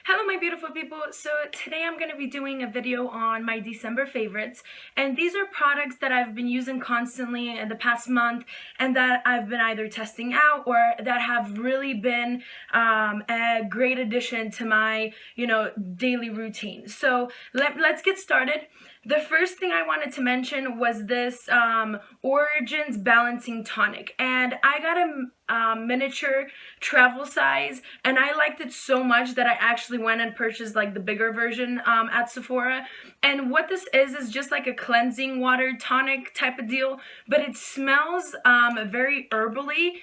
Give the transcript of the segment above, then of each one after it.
Hello my beautiful people. So today I'm going to be doing a video on my December favorites, and these are products that I've been using constantly in the past month and that I've been either testing out or that have really been a great addition to my daily routine. So let's get started. The first thing I wanted to mention was this Origins Balancing Tonic, and I got a miniature travel size, and I liked it so much that I actually went and purchased like the bigger version at Sephora. And what this is just like a cleansing water tonic type of deal, but it smells very herbally.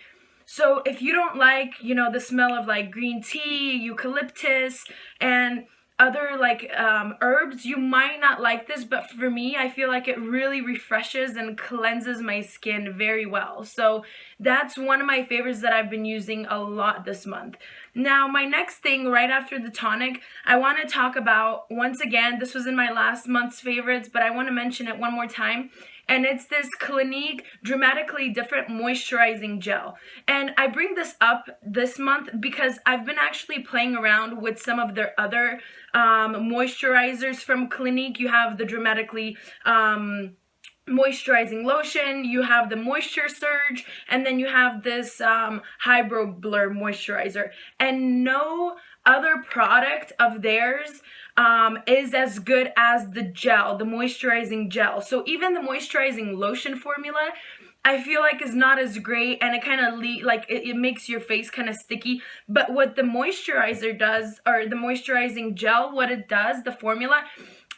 So if you don't like, the smell of like green tea, eucalyptus, and other like herbs, you might not like this, but for me, I feel like it really refreshes and cleanses my skin very well. So that's one of my favorites that I've been using a lot this month. Now, my next thing right after the tonic, I want to talk about, once again, this was in my last month's favorites, but I want to mention it one more time. And it's this Clinique Dramatically Different Moisturizing Gel. And I bring this up this month because I've been actually playing around with some of their other moisturizers from Clinique. You have the Dramatically moisturizing lotion, you have the moisture surge, and then you have this hybrid blur moisturizer, and no other product of theirs is as good as the gel, the moisturizing gel. So even the moisturizing lotion formula, I feel like is not as great, and it kind of it makes your face kind of sticky. But what the moisturizer does, or the moisturizing gel, what it does, the formula,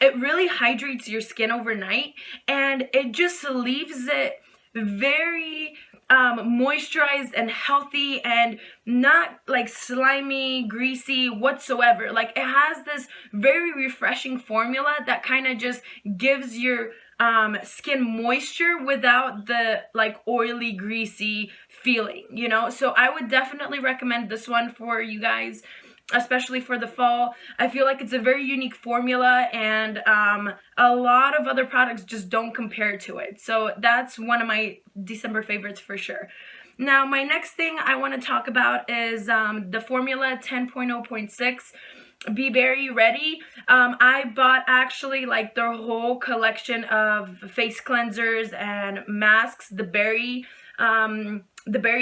it really hydrates your skin overnight, and it just leaves it very moisturized and healthy and not like slimy, greasy whatsoever. Like, it has this very refreshing formula that kind of just gives your skin moisture without the like oily, greasy feeling, So I would definitely recommend this one for you guys, especially for the fall. I feel like it's a very unique formula, and a lot of other products just don't compare to it. So that's one of my December favorites for sure. Now, my next thing I want to talk about is the Formula 10.0.6 Be Berry Ready. I bought actually like their whole collection of face cleansers and masks, the berry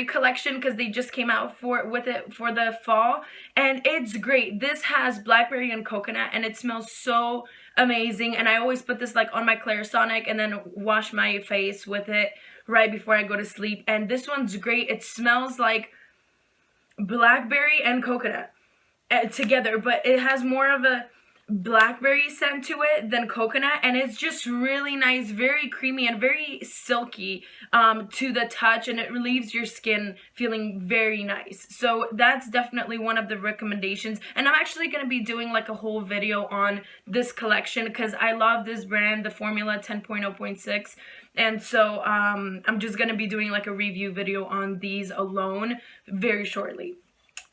collection, because they just came out with it for the fall, and it's great. This has blackberry and coconut, and it smells so amazing, and I always put this like on my Clarisonic and then wash my face with it right before I go to sleep. And this one's great. It smells like blackberry and coconut together, but it has more of a blackberry scent to it than coconut, and it's just really nice, very creamy and very silky to the touch, and it relieves your skin feeling very nice. So that's definitely one of the recommendations, and I'm actually going to be doing like a whole video on this collection because I love this brand, the Formula 10.0.6, and so I'm just going to be doing like a review video on these alone very shortly.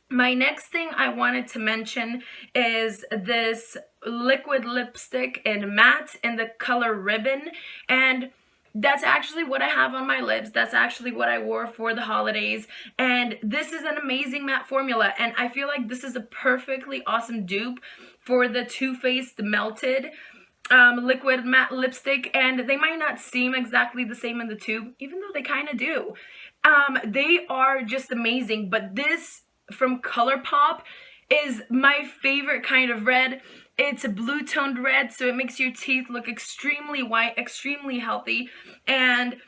My next thing I wanted to mention is this liquid lipstick in matte in the color Ribbon, and that's actually what I have on my lips. That's actually what I wore for the holidays, and this is an amazing matte formula, and I feel like this is a perfectly awesome dupe for the Too Faced Melted liquid matte lipstick. And they might not seem exactly the same in the tube, even though they kind of do. They are just amazing, but this from Colourpop is my favorite kind of red. It's a blue toned red, so it makes your teeth look extremely white, extremely healthy, and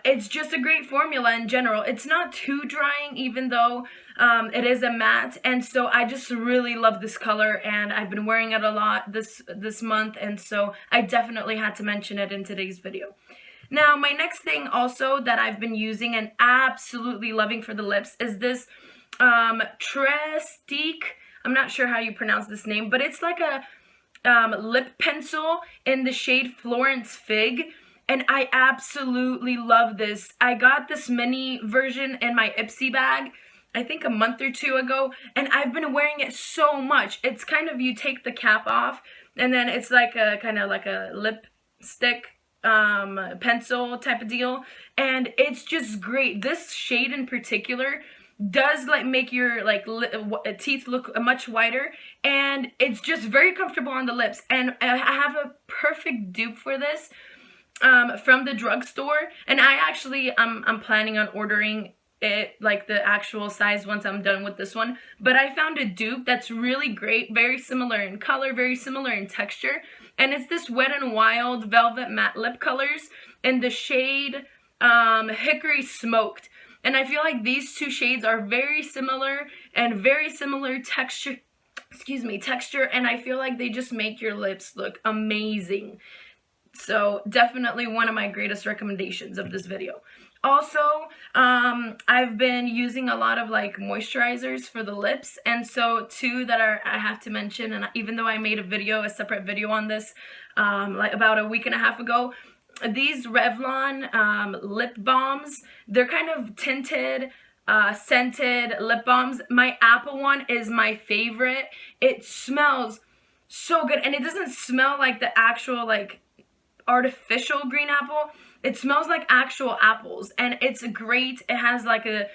it's just a great formula in general. It's not too drying, even though it is a matte, and so I just really love this color, and I've been wearing it a lot this month, and so I definitely had to mention it in today's video. Now, my next thing also that I've been using and absolutely loving for the lips is this TreStique. I'm not sure how you pronounce this name, but it's like a lip pencil in the shade Florence Fig, and I absolutely love this. I got this mini version in my Ipsy bag, I think a month or two ago, and I've been wearing it so much. It's kind of, you take the cap off, and then it's like a kind of like a lipstick pencil type of deal, and it's just great. This shade in particular does like make your like teeth look much whiter, and it's just very comfortable on the lips. And I have a perfect dupe for this from the drugstore, and I'm planning on ordering it like the actual size once I'm done with this one. But I found a dupe that's really great, very similar in color, very similar in texture, and it's this Wet n Wild Velvet Matte Lip Colors in the shade Hickory Smoked. And I feel like these two shades are very similar and very similar texture, and I feel like they just make your lips look amazing. So definitely one of my greatest recommendations of this video. Also, I've been using a lot of like moisturizers for the lips, and so two that I have to mention, and even though I made a separate video on this like about a week and a half ago, these Revlon lip balms, they're kind of tinted, scented lip balms. My apple one is my favorite. It smells so good, and it doesn't smell like the actual like artificial green apple. It smells like actual apples, and it's great. It has like a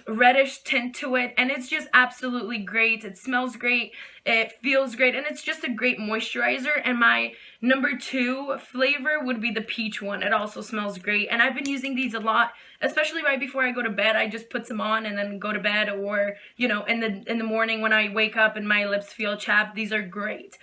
reddish tint to it, and it's just absolutely great. It smells great, it feels great, and it's just a great moisturizer. And my number 2 flavor would be the peach one. It also smells great, and I've been using these a lot, especially right before I go to bed. I just put some on and then go to bed, or you know, in the morning when I wake up and my lips feel chapped. These are great.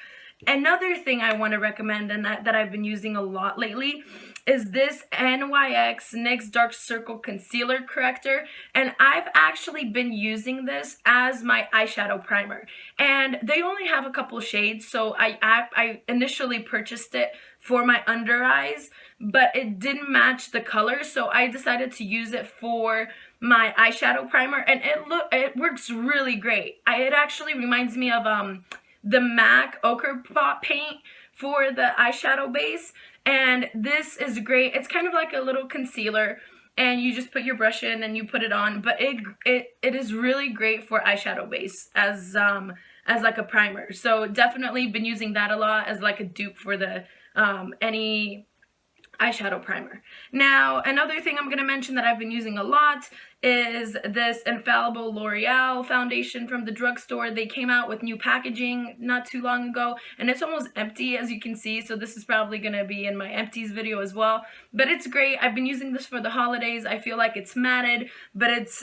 Another thing I want to recommend, and that I've been using a lot lately, is this NYX Dark Circle Concealer Corrector. And I've actually been using this as my eyeshadow primer. And they only have a couple shades, so I initially purchased it for my under eyes, but it didn't match the color, so I decided to use it for my eyeshadow primer, and it works really great. It actually reminds me of the MAC Ochre Pot paint for the eyeshadow base, and this is great. It's kind of like a little concealer, and you just put your brush in and you put it on, but it is really great for eyeshadow base as like a primer. So definitely been using that a lot as like a dupe for the any eyeshadow primer. Now, another thing I'm going to mention that I've been using a lot is this Infallible L'Oreal foundation from the drugstore. They came out with new packaging not too long ago, and it's almost empty, as you can see, so this is probably going to be in my empties video as well. But it's great. I've been using this for the holidays. I feel like it's matted, but it's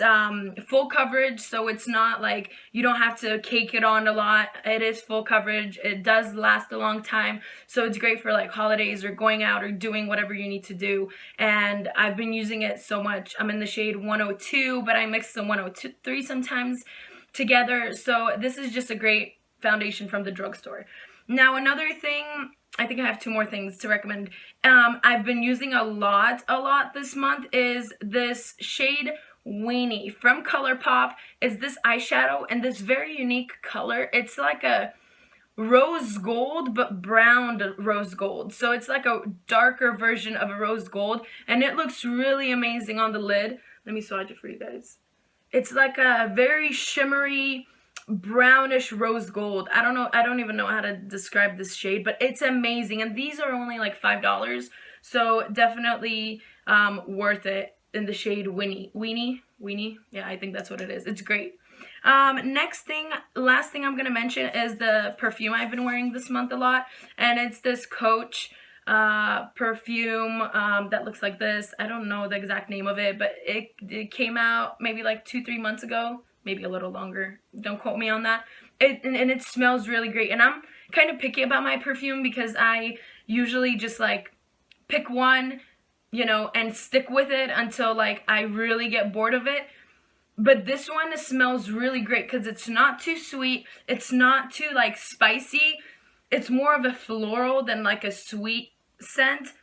full coverage, so it's not like you don't have to cake it on a lot. It is full coverage. It does last a long time, so it's great for like holidays or going out or doing whatever you need to do. And I've been using it so much. I'm in the shade 102, but I mix the 103 sometimes together. So this is just a great foundation from the drugstore. Now, another thing, I think I have 2 more things to recommend. I've been using a lot this month is this shade Weenie from Colourpop. Is this eyeshadow in this very unique color. It's like a rose gold, but browned rose gold. So it's like a darker version of a rose gold, and it looks really amazing on the lid. Let me swatch it for you guys. It's like a very shimmery brownish rose gold. I don't even know how to describe this shade, but it's amazing, and these are only like $5, so definitely worth it. In the shade Weenie, yeah, I think that's what it is. It's great. Last thing I'm gonna mention is the perfume I've been wearing this month a lot, and it's this Coach perfume that looks like this. I don't know the exact name of it, but it came out maybe like 2-3 months ago, maybe a little longer. Don't quote me on that. And it smells really great, and I'm kind of picky about my perfume because I usually just like pick one, you know, and stick with it until like I really get bored of it. But this one smells really great because it's not too sweet, it's not too like spicy, it's more of a floral than like a sweet scent.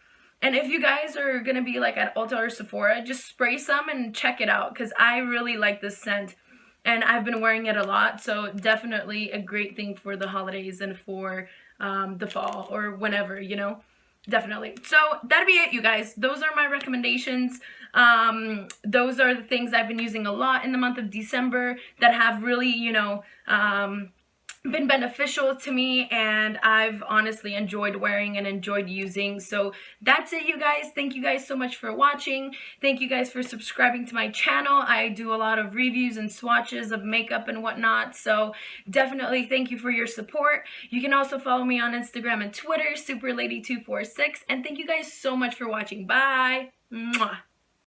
And if you guys are gonna be like at Ulta or Sephora, just spray some and check it out because I really like this scent and I've been wearing it a lot. So definitely a great thing for the holidays and for the fall or whenever, you know. Definitely. So that'd be it, you guys. Those are my recommendations. Those are the things I've been using a lot in the month of December that have really, you know, been beneficial to me, and I've honestly enjoyed wearing and enjoyed using. So that's it, you guys. Thank you guys so much for watching. Thank you guys for subscribing to my channel. I do a lot of reviews and swatches of makeup and whatnot, so definitely thank you for your support. You can also follow me on Instagram and Twitter, superlady246, and thank you guys so much for watching. Bye. Mwah.